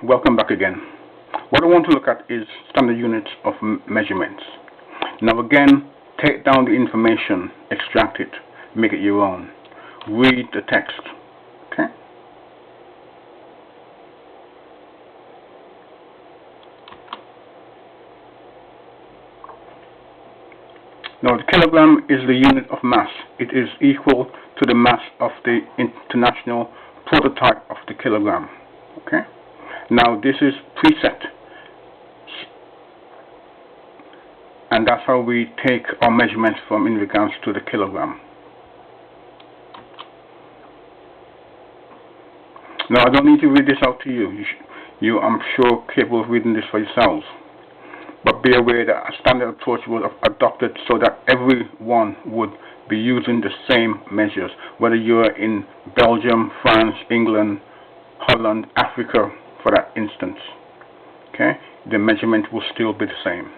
welcome back again. What I want to look at is standard units of measurements. Now again, take down the information, extract it, make it your own. Read the text. Okay? Now the kilogram is the unit of mass. It is equal to the mass of the international prototype of the kilogram. Okay? Now this is preset, and that's how we take our measurements from in regards to the kilogram. Now I don't need to read this out to you. You I'm sure capable of reading this for yourselves. But be aware that a standard approach was adopted so that everyone would be using the same measures, whether you're in Belgium, France, England, Holland, Africa, for that instance. Okay, the measurement will still be the same.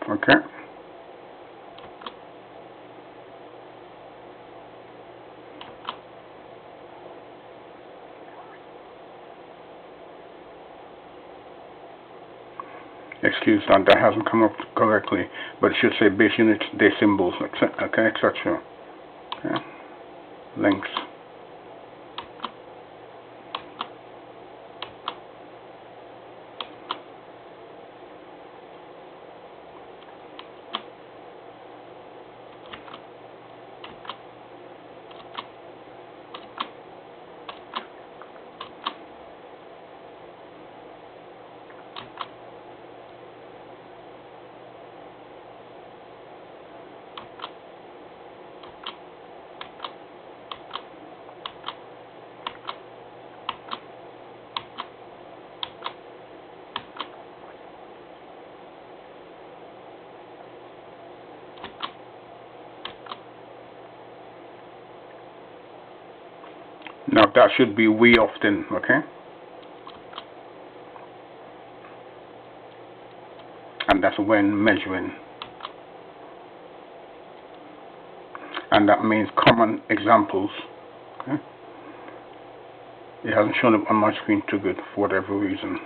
Okay. Excuse that hasn't come up correctly, but it should say base units, day symbols, okay, etc. Okay. Links. Now that should be we often, okay? And that's when measuring. And that means common examples. Okay? It hasn't shown up on my screen too good for whatever reason.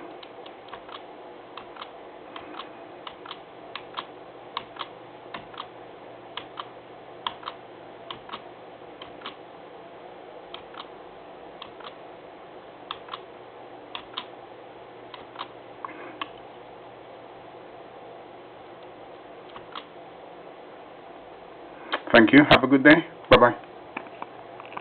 Thank you. Have a good day. Bye-bye.